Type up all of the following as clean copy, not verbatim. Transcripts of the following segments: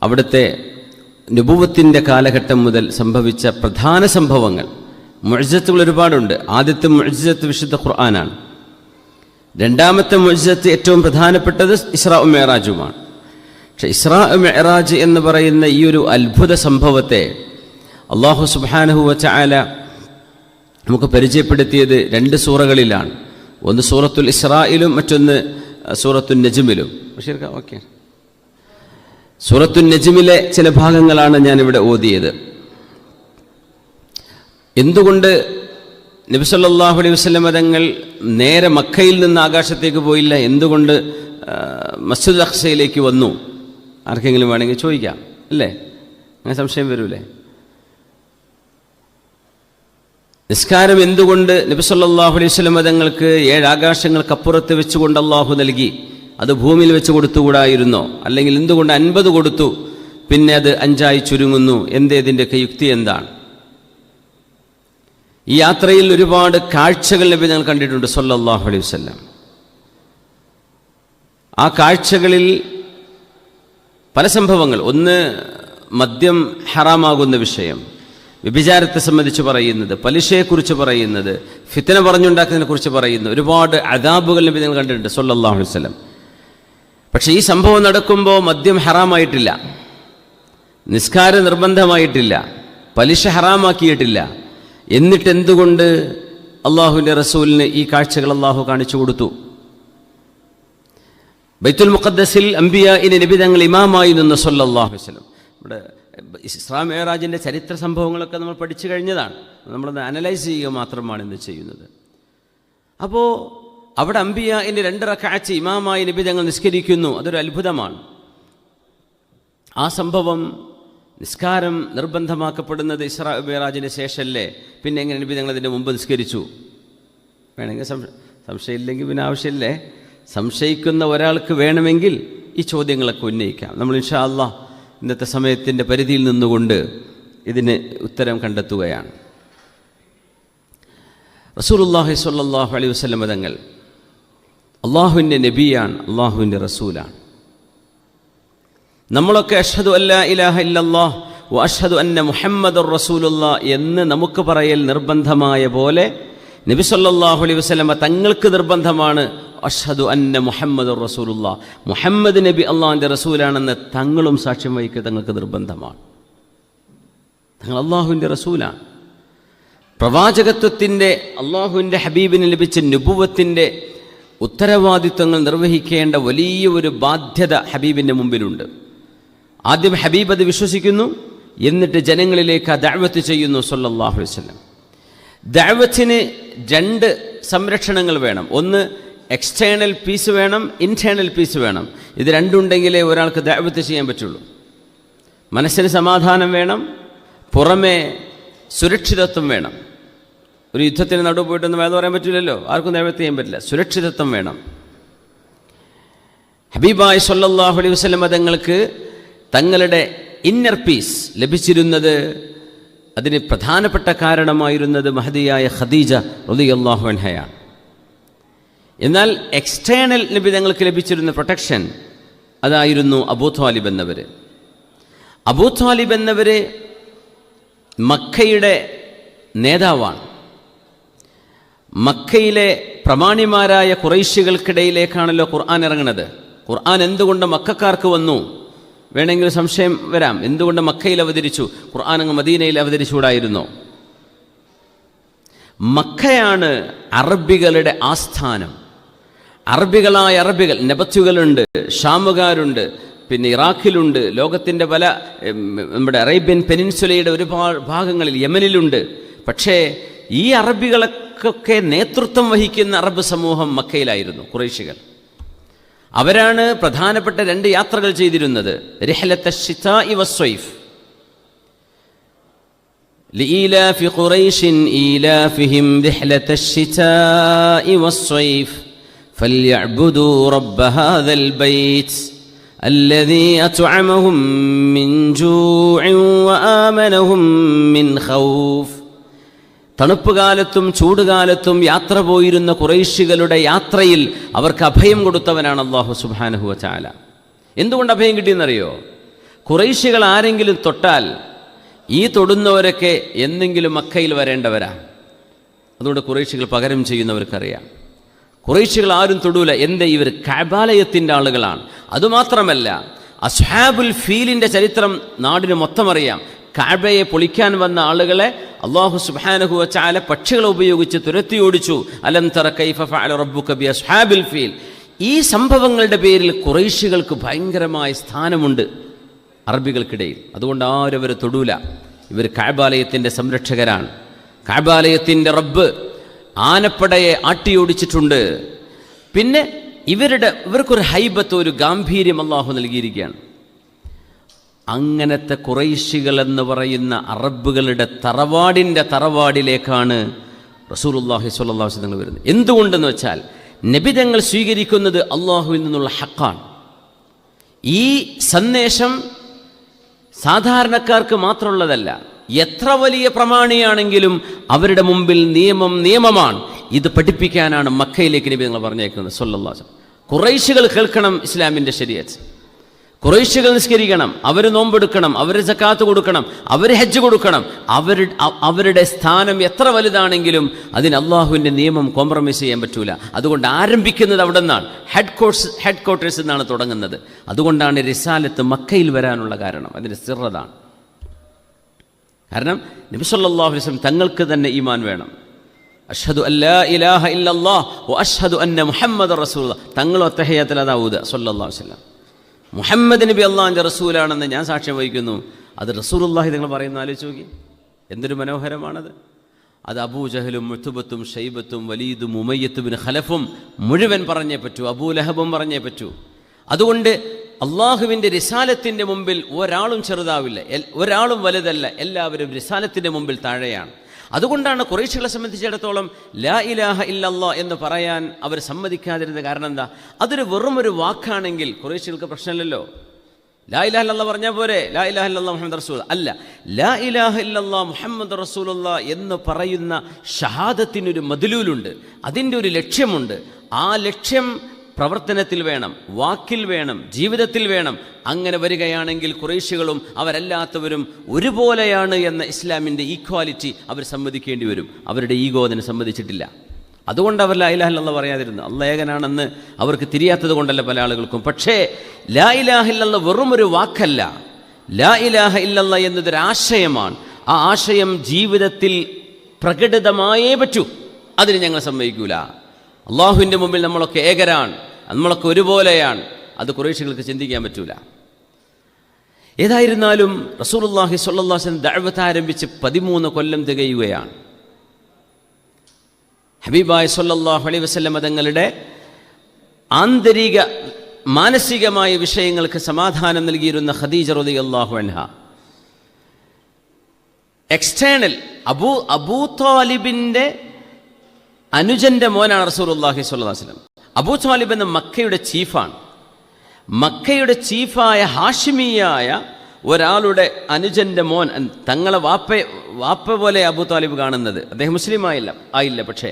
അവിടുത്തെ നുബുവത്തിൻ്റെ കാലഘട്ടം മുതൽ സംഭവിച്ച പ്രധാന സംഭവങ്ങൾ. മുഅ്ജിസത്തുകൾ ഒരുപാടുണ്ട്. ആദ്യത്തെ മുഅ്ജിസത്ത് വിശുദ്ധ ഖുർആനാണ്. രണ്ടാമത്തെ മുഅ്ജിസത്ത് ഏറ്റവും പ്രധാനപ്പെട്ടത് ഇസ്രാ മിഅ്റാജുമാണ്. പക്ഷേ ഇസ്രാ മിഅ്റാജ് എന്ന് പറയുന്ന ഈ ഒരു അത്ഭുത സംഭവത്തെ അല്ലാഹു സുബ്ഹാനഹു വ തആല നമുക്ക് പരിചയപ്പെടുത്തിയത് 2 സൂറകളിലാണ്. ഒന്ന് സൂറത്തുൽ ഇസ്രായിലും മറ്റൊന്ന് സൂറത്തുൻ നജ്മിലും. ഓക്കെ, സൂറത്തുൻ നജ്മിലെ ചില ഭാഗങ്ങളാണ് ഞാനിവിടെ ഓതിയത്. എന്തുകൊണ്ട് നബി സല്ലല്ലാഹു അലൈഹി വസല്ലം തങ്ങൾ നേരെ മക്കയിൽ നിന്ന് ആകാശത്തേക്ക് പോയില്ല? എന്തുകൊണ്ട് മസ്ജിദുൽ അഖ്സയിലേക്ക് വന്നു? ആർക്കെങ്കിലും വേണമെങ്കിൽ ചോദിക്കാം, അല്ലേ? അങ്ങനെ സംശയം വരൂലേ? നിസ്കാരം എന്തുകൊണ്ട് നബി സല്ലല്ലാഹു അലൈഹി വസല്ലം തങ്ങൾക്ക് 7 ആകാശങ്ങൾക്കപ്പുറത്ത് വെച്ചുകൊണ്ട് അള്ളാഹു നൽകി? അത് ഭൂമിയിൽ വെച്ച് കൊടുത്തുകൂടായിരുന്നോ? അല്ലെങ്കിൽ എന്തുകൊണ്ട് 50 കൊടുത്തു, പിന്നെ അത് 5 ചുരുങ്ങുന്നു? ഇതിൻ്റെയൊക്കെ യുക്തി എന്താണ്? ഈ യാത്രയിൽ ഒരുപാട് കാഴ്ചകൾ നബി ഞങ്ങൾ കണ്ടിട്ടുണ്ട് സല്ലല്ലാഹു അലൈഹി വസല്ലം. ആ കാഴ്ചകളിൽ പല സംഭവങ്ങൾ. ഒന്ന്, മദ്യം ഹറാമാകുന്ന വിഷയം, വ്യഭിചാരത്തെ സംബന്ധിച്ച് പറയുന്നത്, പലിശയെക്കുറിച്ച് പറയുന്നത്, ഫിത്ന പറഞ്ഞുണ്ടാക്കുന്നതിനെ കുറിച്ച് പറയുന്നത്, ഒരുപാട് അദാബുകൾ നബി ഞങ്ങൾ കണ്ടിട്ടുണ്ട് സല്ലല്ലാഹു അലൈഹി വസല്ലം. പക്ഷേ ഈ സംഭവം നടക്കുമ്പോൾ മദ്യം ഹറാമായിട്ടില്ല, നിസ്കാരം നിർബന്ധമായിട്ടില്ല, പലിശ ഹറാമാക്കിയിട്ടില്ല. എന്നിട്ട് എന്തുകൊണ്ട് അള്ളാഹുവിൻ്റെ റസൂലിന് ഈ കാഴ്ചകൾ അള്ളാഹു കാണിച്ചു കൊടുത്തു? ബൈത്തുൽ മുഖദ്ദസിൽ അംബിയാഇന് നബി തങ്ങൾ ഇമാമായി നിന്ന് സല്ലല്ലാഹു അലൈഹി വസല്ലം. ഇവിടെ ഇസ്രാ മിഅ്റാജിൻ്റെ ചരിത്ര സംഭവങ്ങളൊക്കെ നമ്മൾ പഠിച്ചു കഴിഞ്ഞതാണ്. നമ്മളത് അനലൈസ് ചെയ്യുക മാത്രമാണ് ഇന്ന് ചെയ്യുന്നത്. അപ്പോൾ അവിടെ അംബിയാഇന് 2 റക്അത്ത് ഇമാമായി നബി തങ്ങൾ നിസ്കരിക്കുന്നു. അതൊരു അത്ഭുതമാണ്. ആ സംഭവം, നിസ്കാരം നിർബന്ധമാക്കപ്പെടുന്നത് ഇസ്രാ മിഅ്റാജിന് ശേഷമല്ലേ? പിന്നെ എങ്ങനെ നബി തങ്ങൾ അതിൻ്റെ മുമ്പ് നിസ്കരിച്ചു? വേണമെങ്കിൽ സംശയമില്ലെങ്കിൽ പിന്നെ ആവശ്യമില്ലേ? സംശയിക്കുന്ന ഒരാൾക്ക് വേണമെങ്കിൽ ഈ ചോദ്യങ്ങളൊക്കെ ഉന്നയിക്കാം. നമ്മൾ ഇൻഷാ അല്ലാഹ് ഇന്നത്തെ സമയത്തിൻ്റെ പരിധിയിൽ നിന്നുകൊണ്ട് ഇതിന് ഉത്തരം കണ്ടെത്തുകയാണ്. റസൂലുള്ളാഹി സ്വല്ലല്ലാഹു അലൈഹി വസല്ലം തങ്ങൾ അള്ളാഹുവിൻ്റെ നബിയാണ്, അള്ളാഹുവിൻ്റെ റസൂലാണ്. നമ്മളൊക്കെ അഷ്ഹദു അല്ലാ ഇലാഹ ഇല്ലല്ലാഹ് വ അഷ്ഹദു അന്ന മുഹമ്മദുർ റസൂലുള്ളാഹ് എന്ന് നമുക്ക് പറയൽ നിർബന്ധമായ പോലെ നബി സല്ലല്ലാഹു അലൈഹി വസല്ലം തങ്ങൾക്ക് നിർബന്ധമാണ് അഷ്ഹദു അന്ന മുഹമ്മദുർ റസൂലുള്ളാഹ്, മുഹമ്മദ് നബി അള്ളാഹുവിൻ്റെ റസൂലാണെന്ന് തങ്ങളും സാക്ഷ്യം വഹിക്കുക തങ്ങൾക്ക് നിർബന്ധമാണ്. തങ്ങൾ അള്ളാഹുവിൻ്റെ റസൂലാണ്. പ്രവാചകത്വത്തിൻ്റെ, അള്ളാഹുവിൻ്റെ ഹബീബിന് ലഭിച്ച നുബുവത്തിൻ്റെ ഉത്തരവാദിത്വങ്ങൾ നിർവഹിക്കേണ്ട വലിയ ഒരു ബാധ്യത ഹബീബിൻ്റെ മുമ്പിലുണ്ട്. ആദ്യം ഹബീബ് അത് വിശ്വസിക്കുന്നു, എന്നിട്ട് ജനങ്ങളിലേക്ക് ആ ദഅവത്ത് ചെയ്യുന്നു സല്ലല്ലാഹു അലൈഹി വസല്ലം. ദഅവത്തിന് 2 സംരക്ഷണങ്ങൾ വേണം. ഒന്ന്, എക്സ്റ്റേണൽ പീസ് വേണം, ഇൻറ്റേർണൽ പീസ് വേണം. ഇത് രണ്ടുണ്ടെങ്കിലേ ഒരാൾക്ക് ദഅവത്ത് ചെയ്യാൻ പറ്റുള്ളൂ. മനസ്സിന് സമാധാനം വേണം, പുറമേ സുരക്ഷിതത്വം വേണം. ഒരു യുദ്ധത്തിന് നടുവ് പോയിട്ടൊന്നും വേദം പറയാൻ പറ്റില്ലല്ലോ, ആർക്കും ദഅവത്ത് ചെയ്യാൻ പറ്റില്ല. സുരക്ഷിതത്വം വേണം. ഹബീബായ സല്ലല്ലാഹു അലൈഹി വസല്ലം തങ്ങൾക്ക് തങ്ങളുടെ ഇന്നർ പീസ് ലഭിച്ചിരുന്നത്, അതിന് പ്രധാനപ്പെട്ട കാരണമായിരുന്നത് മഹദിയായ ഖദീജ റളിയല്ലാഹു അൻഹയാണ്. എന്നാൽ എക്സ്റ്റേണൽ നബി തങ്ങൾക്ക് ലഭിച്ചിരുന്ന പ്രൊട്ടക്ഷൻ അതായിരുന്നു അബൂ ത്വാലിബ് എന്നവർ. അബൂ ത്വാലിബ് എന്നവർ മക്കയുടെ നേതാവാണ്. മക്കയിലെ പ്രമാണിമാരായ ഖുറൈശികൾക്കിടയിലേക്കാണല്ലോ ഖുർആൻ ഇറങ്ങുന്നത്. ഖുർആൻ എന്തുകൊണ്ട് മക്കക്കാർക്ക് വന്നു? വേണമെങ്കിൽ സംശയം വരാം. എന്തുകൊണ്ട് മക്കയിൽ അവതരിച്ചു? ഖുർആൻ അങ്ങ് മദീനയിൽ അവതരിച്ചുകൂടായിരുന്നോ? മക്കയാണ് അറബികളുടെ ആസ്ഥാനം. അറബികളായ അറബികൾ, നബത്തുകളുണ്ട്, ഷാമുകാരുണ്ട്, പിന്നെ ഇറാഖിലുണ്ട്, ലോകത്തിൻ്റെ പല, നമ്മുടെ അറേബ്യൻ പെനിൻസുലയുടെ ഒരുപാട് ഭാഗങ്ങളിൽ, യമനിലുണ്ട്. പക്ഷേ ഈ അറബികളൊക്കെ നേതൃത്വം വഹിക്കുന്ന അറബ് സമൂഹം മക്കയിലായിരുന്നു, ഖുറൈശികൾ. അവരാണ് പ്രധാനപ്പെട്ട 2 യാത്രകൾ ചെയ്തിരുന്നത്. റിഹ്ലത്ത ശിതാഇ വസ്സൈഫ്. لإيلاف قريش إيلافهم رحلة الشتاء والصيف فليعبدوا رب هذا البيت الذي أطعمهم من جوع وآمنهم من خوف. തണുപ്പുകാലത്തും ചൂടുകാലത്തും യാത്ര പോയിരുന്ന ഖുറൈശികളുടെ യാത്രയിൽ അവർക്ക് അഭയം കൊടുത്തവനാണ് അല്ലാഹു സുബ്ഹാനഹു വ തആല. എന്തുകൊണ്ട് അഭയം കിട്ടിയെന്നറിയോ? ഖുറൈശികൾ ആരെങ്കിലും തൊട്ടാൽ ഈ തൊടുന്നവരൊക്കെ എന്തെങ്കിലും മക്കയിൽ വരേണ്ടവരാ. അതുകൊണ്ട് ഖുറൈശികൾ പകരം ചെയ്യുന്നവർക്കറിയാം. ഖുറൈശികൾ ആരും തൊടൂല. എന്തേ? ഇവർ കഅബാലയത്തിൻ്റെ ആളുകളാണ്. അതുമാത്രമല്ല, അസ്ഹാബുൽ ഫീലിൻ്റെ ചരിത്രം നാടിന് മൊത്തം അറിയാം. കഅബയെ പൊളിക്കാൻ വന്ന ആളുകളെ അല്ലാഹു സുബ്ഹാനഹു വ തആല പക്ഷികളെ ഉപയോഗിച്ച് തുരത്തി ഓടിച്ചു. അലം തറ കൈഫ ഫഅല റബ്ബുക ബി അസ്ഹാബിൽ ഫീൽ. ഈ സംഭവങ്ങളുടെ പേരിൽ ഖുറൈശികൾക്ക് ഭയങ്കരമായ സ്ഥാനമുണ്ട് അറബികൾക്കിടയിൽ. അതുകൊണ്ട് ആരും അവർ തൊടൂല. ഇവർ കഅബാലയത്തിൻ്റെ സംരക്ഷകരാണ്. കഅബാലയത്തിൻ്റെ റബ്ബ് ആനപ്പടയെ ആട്ടിയോടിച്ചിട്ടുണ്ട്. പിന്നെ ഇവർക്കൊരു ഹൈബത്ത്, ഒരു ഗാംഭീര്യം അല്ലാഹു നൽകിയിരിക്കുകയാണ്. അങ്ങനത്തെ ഖുറൈശികൾ എന്ന് പറയുന്ന അറബുകളുടെ തറവാടിലേക്കാണ് റസൂലുള്ളാഹി സ്വല്ലല്ലാഹു അലൈഹി വസല്ലം വരുന്നത്. എന്തുകൊണ്ടെന്ന് വെച്ചാൽ നബിതങ്ങൾ സ്വീകരിക്കുന്നത് അള്ളാഹുവിൽ നിന്നുള്ള ഹക്കാണ്. ഈ സന്ദേശം സാധാരണക്കാർക്ക് മാത്രമുള്ളതല്ല. എത്ര വലിയ പ്രമാണിയാണെങ്കിലും അവരുടെ മുമ്പിൽ നിയമമാണ്. ഇത് പഠിപ്പിക്കാനാണ് മക്കയിലേക്ക് നബി തങ്ങൾ പറഞ്ഞേക്കുന്നത് സ്വല്ലല്ലാഹു അലൈഹി വസല്ലം. ഖുറൈശികൾ കേൾക്കണം ഇസ്ലാമിൻ്റെ ശരീഅത്ത്. ഖുറൈശികൾ നിസ്കരിക്കണം, അവർ നോമ്പെടുക്കണം, അവർ സക്കാത്ത് കൊടുക്കണം, അവർ ഹജ്ജ് കൊടുക്കണം. അവരുടെ സ്ഥാനം എത്ര വലുതാണെങ്കിലും അതിന് അള്ളാഹുവിൻ്റെ നിയമം കോംപ്രമൈസ് ചെയ്യാൻ പറ്റൂല. അതുകൊണ്ട് ആരംഭിക്കുന്നത് അവിടെ നിന്നാണ്. ഹെഡ് ക്വാർട്ടേഴ്സിൽ നിന്നാണ് തുടങ്ങുന്നത്. അതുകൊണ്ടാണ് റിസാലത്ത് മക്കയിൽ വരാനുള്ള കാരണം. അതിൻ്റെ സിർറതാണ്. കാരണം നബി സല്ലല്ലാഹു അലൈഹി വസല്ലം തങ്ങൾക്ക് തന്നെ ഈമാൻ വേണം. അഷ്ഹദു അല്ലാ ഇലാഹ ഇല്ലല്ലാഹ് വ അഷ്ഹദു അന്ന മുഹമ്മദർ റസൂലുള്ളാഹ്. തങ്ങളും അത്തഹിയ്യാത്തുൽ ദാവൂദ് സല്ലല്ലാഹു അലൈഹി വസല്ലം മുഹമ്മദ് നബി അള്ളാഹിൻ്റെ റസൂലാണെന്ന് ഞാൻ സാക്ഷ്യം വഹിക്കുന്നു. അത് റസൂലുള്ളാഹി നിങ്ങൾ പറയുന്ന ആലോചിച്ച് നോക്കി, എന്തൊരു മനോഹരമാണത്. അത് അബൂജഹലും മുത്തുബത്തും ഷൈബത്തും വലീദും ഉമയ്യത്ത് ബിൻ ഖലഫും മുഴുവൻ പറഞ്ഞേ പറ്റൂ. അബൂലഹബും പറഞ്ഞേ പറ്റൂ. അതുകൊണ്ട് അള്ളാഹുവിൻ്റെ റിസാലത്തിൻ്റെ മുമ്പിൽ ഒരാളും ചെറുതാവില്ല, ഒരാളും വലുതല്ല. എല്ലാവരും റിസാലത്തിൻ്റെ മുമ്പിൽ താഴെയാണ്. അതുകൊണ്ടാണ് ഖുറൈശികളെ സംബന്ധിച്ചിടത്തോളം ലാ ഇലാഹ ഇല്ലല്ലാഹ് എന്ന് പറയാൻ അവർ സമ്മതിക്കാതിരുന്നത്. കാരണം എന്താ? അതൊരു വെറുമൊരു വാക്കാണെങ്കിൽ ഖുറൈശികൾക്ക് പ്രശ്നമില്ലല്ലോ. ലാ ഇലാഹ ഇല്ലല്ലാഹ് പറഞ്ഞാൽ പോരെ, ലാ ഇലാഹ ഇല്ലല്ലാഹ് മുഹമ്മദ് റസൂൽ. അല്ല, ലാ ഇലാഹ ഇല്ലല്ലാഹ് മുഹമ്മദ് റസൂലുള്ളാഹ് എന്ന് പറയുന്ന ഷഹാദത്തിനൊരു മദ്ലൂലുണ്ട്, അതിൻ്റെ ഒരു ലക്ഷ്യമുണ്ട്. ആ ലക്ഷ്യം പ്രവർത്തനത്തിൽ വേണം, വാക്കിൽ വേണം, ജീവിതത്തിൽ വേണം. അങ്ങനെ വരികയാണെങ്കിൽ ഖുറൈശികളും അവരല്ലാത്തവരും ഒരുപോലെയാണ് എന്ന ഇസ്ലാമിൻ്റെ ഈക്വാലിറ്റി അവർ സമ്മതിക്കേണ്ടി വരും. അവരുടെ ഈഗോ അതിനെ സമ്മതിച്ചിട്ടില്ല. അതുകൊണ്ട് അവർ ലാ ഇലാഹ ഇല്ലല്ലാഹ് പറയാതിരുന്നു. അല്ലാഹ് ഏകനാണെന്ന് അവർക്ക് തിരിയാത്തത് കൊണ്ടല്ല പല ആളുകൾക്കും. പക്ഷേ ലാ ഇലാഹ ഇല്ലല്ലാഹ് വെറുമൊരു വാക്കല്ല. ലാ ഇലാഹ ഇല്ലല്ലാഹ് എന്നതൊരാശയമാണ്. ആ ആശയം ജീവിതത്തിൽ പ്രകടിതമായേ പറ്റൂ. അതിന് ഞങ്ങൾ സമ്മതിക്കൂല. അള്ളാഹുവിൻ്റെ മുമ്പിൽ നമ്മളൊക്കെ ഏകരാണ്, നമ്മളൊക്കെ ഒരുപോലെയാണ്. അത് ഖുറൈശികൾക്ക് ചിന്തിക്കാൻ പറ്റൂല. ഏതായിരുന്നാലും റസൂലുള്ളാഹി സ്വല്ലല്ലാഹു അലൈഹി വസല്ലം ദഅവത്ത് ആരംഭിച്ച് 13 കൊല്ലം തികയുകയാണ്. ഹബീബായ സ്വല്ലല്ലാഹു അലൈഹി വസല്ലം തങ്ങളുടെ ആന്തരിക മാനസികമായ വിഷയങ്ങൾക്ക് സമാധാനം നൽകിയിരുന്ന ഖദീജ റളിയല്ലാഹു അൻഹ, എക്സ്റ്റേണൽ അബൂ താലിബിൻ്റെ അനുജൻ്റെ മോനാണ് റസൂലുള്ളാഹി സ്വല്ലല്ലാഹു അലൈഹി വസല്ലം. അബൂ താലിബ് എന്ന മക്കയുടെ ചീഫാണ്. മക്കയുടെ ചീഫായ ഹാഷിമിയായ ഒരാളുടെ അനുജൻ്റെ മോൻ, തങ്ങളെ വാപ്പ പോലെ അബൂ താലിബ് കാണുന്നത്. അദ്ദേഹം മുസ്ലിം ആയില്ല. പക്ഷേ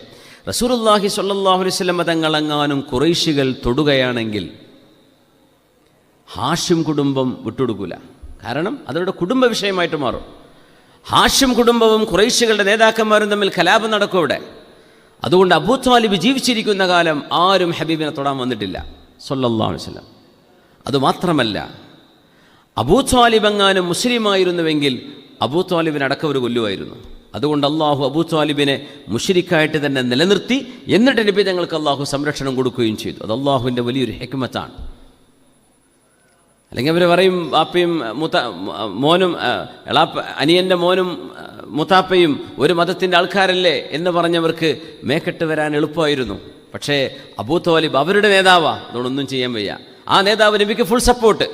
റസൂലുള്ളാഹി സ്വല്ലല്ലാഹു അലൈഹി വസല്ലം തങ്ങളെങ്ങാനും ഖുറൈശികൾ തൊടുകയാണെങ്കിൽ ഹാഷിം കുടുംബം വിട്ടുകൊടുക്കൂല. കാരണം അതവരുടെ കുടുംബ വിഷയമായിട്ട് മാറും. ഹാഷിം കുടുംബവും ഖുറൈശികളുടെ നേതാക്കന്മാരും തമ്മിൽ കലാപം നടക്കും ഇവിടെ. അതുകൊണ്ട് അബൂ താലിബ് ജീവിച്ചിരിക്കുന്ന കാലം ആരും ഹബീബിനെ തൊടാൻ വന്നിട്ടില്ല സ്വല്ലല്ലാഹു അലൈഹി വസല്ലം. അതുമാത്രമല്ല, അബൂ താലിബ് എങ്ങാനും മുസ്ലിമായിരുന്നുവെങ്കിൽ അബൂ താലിബിനെ അടക്കം ഒരു കൊല്ലുമായിരുന്നു. അതുകൊണ്ട് അള്ളാഹു അബൂ താലിബിനെ മുശ്രിക്കായിട്ട് തന്നെ നിലനിർത്തി. എന്നിട്ട് നബി തങ്ങൾക്ക് അള്ളാഹു സംരക്ഷണം കൊടുക്കുകയും ചെയ്തു. അത് അള്ളാഹുവിൻ്റെ വലിയൊരു ഹിക്മത്താണ്. അല്ലെങ്കിൽ അവർ പറയും വാപ്പയും മോനും അനിയൻ്റെ മോനും മുത്താപ്പയും ഒരു മതത്തിൻ്റെ ആൾക്കാരല്ലേ എന്ന് പറഞ്ഞവർക്ക് മേക്കെട്ട് വരാൻ എളുപ്പമായിരുന്നു. പക്ഷേ അബൂ താലിബ് അവരുടെ നേതാവാ, അതുകൊണ്ടൊന്നും ചെയ്യാൻ വയ്യ. ആ നേതാവ് നബിക്ക് ഫുൾ സപ്പോർട്ട്.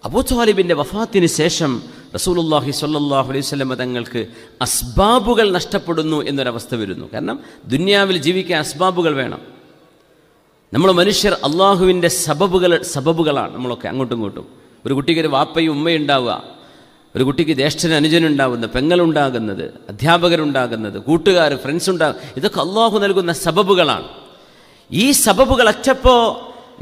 അബൂ താലിബിൻ്റെ വഫാത്തിന് ശേഷം റസൂലുള്ളാഹി സ്വല്ലല്ലാഹു അലൈഹി വസല്ലം തങ്ങൾക്ക് അസ്ബാബുകൾ നഷ്ടപ്പെടുന്നു എന്നൊരവസ്ഥ വരുന്നു. കാരണം ജീവിക്കാൻ അസ്ബാബുകൾ വേണം. നമ്മൾ മനുഷ്യർ അള്ളാഹുവിൻ്റെ സബബുകളാണ് നമ്മളൊക്കെ അങ്ങോട്ടും ഇങ്ങോട്ടും. ഒരു കുട്ടിക്ക് ഒരു വാപ്പയും ഉമ്മയും ഉണ്ടാവുക, ഒരു കുട്ടിക്ക് ജ്യേഷ്ഠന് അനുജനുണ്ടാവുന്നത്, പെങ്ങളുണ്ടാകുന്നത്, അധ്യാപകരുണ്ടാകുന്നത്, കൂട്ടുകാർ, ഫ്രണ്ട്സ് ഉണ്ടാകുക, ഇതൊക്കെ അള്ളാഹു നൽകുന്ന സബബുകളാണ്. ഈ സബബുകൾ അറ്റപ്പോൾ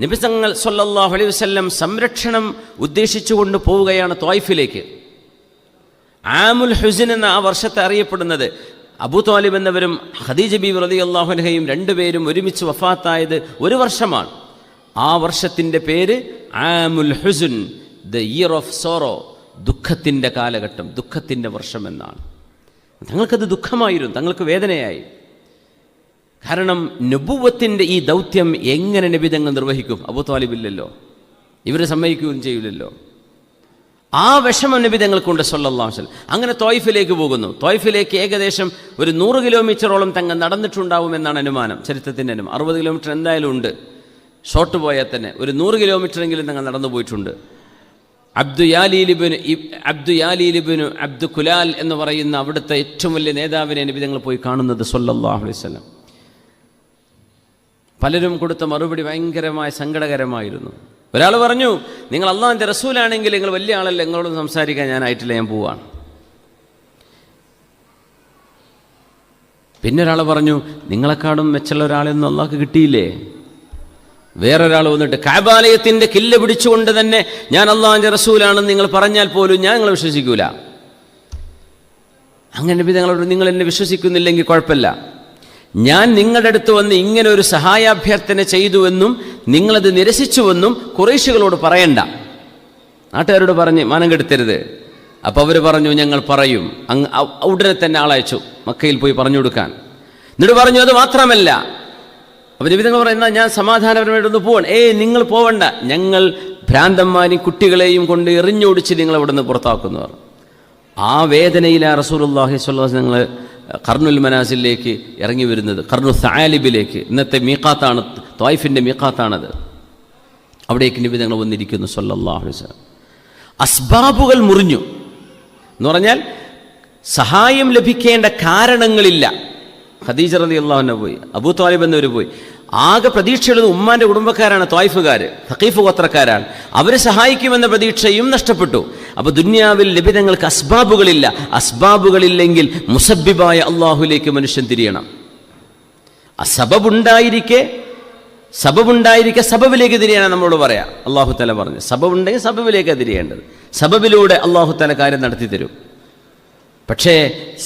നബി തങ്ങൾ സല്ലല്ലാഹു അലൈഹി വസല്ലം സംരക്ഷണം ഉദ്ദേശിച്ചുകൊണ്ട് പോവുകയാണ് ത്വായിഫിലേക്ക്. ആമുൽ ഹുസ്ൻ എന്ന ആ വർഷത്തെ അറിയപ്പെടുന്നത്. അബൂ ത്വാലിബ് എന്നവരും ഖദീജ ബീവി റളിയല്ലാഹു അൻഹയും രണ്ടുപേരും ഒരുമിച്ച് വഫാത്തായത് ഒരു വർഷമാണ്. ആ വർഷത്തിൻ്റെ പേര് ആമുൽ ഹുസ്ൻ, ദ ഇയർ ഓഫ് സോറോ, ദുഃഖത്തിൻ്റെ കാലഘട്ടം, ദുഃഖത്തിൻ്റെ വർഷം എന്നാണ്. തങ്ങൾക്കത് ദുഃഖമായിരുന്നു, തങ്ങൾക്ക് വേദനയായി. കാരണം നബുവത്തിൻ്റെ ഈ ദൗത്യം എങ്ങനെ നബി തങ്ങൾ നിർവഹിക്കും? അബൂ ത്വാലിബ് ഇല്ലല്ലോ, ഇവർ സമ്മതിക്കുകയും ചെയ്യില്ലല്ലോ. ആ വിഷമം നബി തങ്ങൾക്കുണ്ട് സല്ലല്ലാഹു അലൈഹി വസല്ലം. അങ്ങനെ ത്വായിഫിലേക്ക് പോകുന്നു. ത്വായിഫിലേക്ക് ഏകദേശം ഒരു 100 കിലോമീറ്ററോളം തങ്ങൾ നടന്നിട്ടുണ്ടാവുമെന്നാണ് അനുമാനം, ചരിത്രത്തിൻ്റെ അനുമാനം. 60 കിലോമീറ്റർ എന്തായാലും ഉണ്ട്, ഷോർട്ട് പോയാൽ തന്നെ ഒരു 100 കിലോമീറ്ററെങ്കിലും തങ്ങൾ നടന്നു പോയിട്ടുണ്ട്. അബ്ദു യാലീലിബിന് അബ്ദു കുലാൽ എന്ന് പറയുന്ന അവിടുത്തെ ഏറ്റവും വലിയ നേതാവിനെ നബി തങ്ങൾ പോയി കാണുന്നത് സല്ലല്ലാഹു അലൈഹി വസല്ലം. പലരും കൊടുത്ത മറുപടി ഭയങ്കരമായ സങ്കടകരമായിരുന്നു. ഒരാൾ പറഞ്ഞു, നിങ്ങൾ അള്ളാഹുവിൻ്റെ റസൂലാണെങ്കിൽ നിങ്ങൾ വലിയ ആളല്ല, നിങ്ങളോട് സംസാരിക്കാൻ ഞാനായിട്ടില്ല, ഞാൻ പോവാണ്. പിന്നെ ഒരാൾ പറഞ്ഞു, നിങ്ങളെക്കാളും മെച്ചുള്ള ഒരാളെന്നും അള്ളാഹ്ക്ക് കിട്ടിയില്ലേ? വേറൊരാൾ വന്നിട്ട് കഅബാലയത്തിൻ്റെ കില്ല പിടിച്ചുകൊണ്ട് തന്നെ ഞാൻ അള്ളാഹുവിൻ്റെ റസൂലാണെന്ന് നിങ്ങൾ പറഞ്ഞാൽ പോലും ഞാൻ നിങ്ങളെ വിശ്വസിക്കൂല. അങ്ങനെ നബി തങ്ങളോട്, നിങ്ങൾ എന്നെ വിശ്വസിക്കുന്നില്ലെങ്കിൽ കുഴപ്പമില്ല, ഞാൻ നിങ്ങളുടെ അടുത്ത് വന്ന് ഇങ്ങനെ ഒരു സഹായാഭ്യർത്ഥന ചെയ്തുവെന്നും നിങ്ങളത് നിരസിച്ചുവെന്നും ഖുറൈശികളോട് പറയണ്ട, നാട്ടുകാരോട് പറഞ്ഞ് മാനം കെടുത്തരുത്. അപ്പോൾ അവർ പറഞ്ഞു, ഞങ്ങൾ പറയും. ഉടനെ തന്നെ ആളയച്ചു മക്കയിൽ പോയി പറഞ്ഞു കൊടുക്കാൻ. എന്നിട്ട് പറഞ്ഞു, അത് മാത്രമല്ല. അപ്പോൾ നബി തങ്ങൾ പറയുന്ന, ഞാൻ സമാധാനപരമായിട്ടൊന്ന് പോവാണ്. നിങ്ങൾ പോവണ്ട, ഞങ്ങൾ ഭ്രാന്തന്മാരെയും കുട്ടികളെയും കൊണ്ട് എറിഞ്ഞോടിച്ച് നിങ്ങളവിടെ നിന്ന് പുറത്താക്കുന്നവർ. ആ വേദനയിലാണ് റസൂലുള്ളാഹി സ്വല്ലല്ലാഹു അലൈഹി വസല്ലം ഞങ്ങൾ ഖർനുൽ മനാസിലേക്ക് ഇറങ്ങി വരുന്നത്, ഖർനു സആലിബിലേക്ക്. ഇന്നത്തെ മീഖാത്താണ്, ത്വായിഫിൻ്റെ മീഖാത്താണത്. അവിടേക്ക് നബി തങ്ങൾ വന്നിരിക്കുന്നു സ്വല്ലല്ലാഹു അലൈഹി വസല്ലം. അസ്ബാബുകൾ മുറിഞ്ഞു എന്ന് പറഞ്ഞാൽ സഹായം ലഭിക്കേണ്ട കാരണങ്ങളില്ല. ഖദീജ റളിയല്ലാഹു അൻഹ പോയി, അബൂ ത്വാലിബ് എന്നവർ പോയി. ആകെ പ്രതീക്ഷയുള്ളത് ഉമ്മാൻ്റെ കുടുംബക്കാരാണ്, ത്വായിഫുകാർ, തഖീഫ് ഗോത്രക്കാരാണ്. അവരെ സഹായിക്കുമെന്ന പ്രതീക്ഷയും നഷ്ടപ്പെട്ടു. അപ്പോൾ ദുനിയാവിൽ ലഭിതങ്ങൾക്ക് അസ്ബാബുകളില്ല. അസ്ബാബുകളില്ലെങ്കിൽ മുസബ്ബിബായ അള്ളാഹുലേക്ക് മനുഷ്യൻ തിരിയണം. സബബുണ്ടായിരിക്കെ സബബിലേക്ക് തിരിയാനാണ് നമ്മളോട് പറയാം. അള്ളാഹു തആല പറഞ്ഞു, സബബുണ്ടെങ്കിൽ സബബിലേക്ക് തിരിയേണ്ടത്. സബബിലൂടെ അള്ളാഹു തആല കാര്യം നടത്തി തരും. പക്ഷേ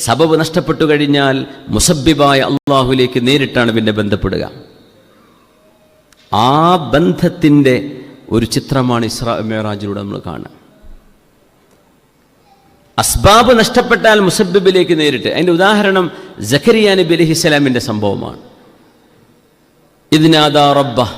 സബബ് നഷ്ടപ്പെട്ടു കഴിഞ്ഞാൽ മുസബ്ബിബായ അള്ളാഹുലേക്ക് നേരിട്ടാണ് പിന്നെ ബന്ധപ്പെടുക. ആ ബന്ധത്തിൻ്റെ ഒരു ചിത്രമാണ് ഇസ്രാ മിഅ്റാജിലൂടെ നമ്മൾ കാണുക. അസ്ബാബ് നഷ്ടപ്പെട്ടാൽ മുസബ്ബിബിലേക്ക് നേരിട്ട്. അതിൻ്റെ ഉദാഹരണം സക്കരിയ നബി അലൈഹിസ്സലാമിൻ്റെ സംഭവമാണ്. ഇദ്നാദാ റബ്ബഹ്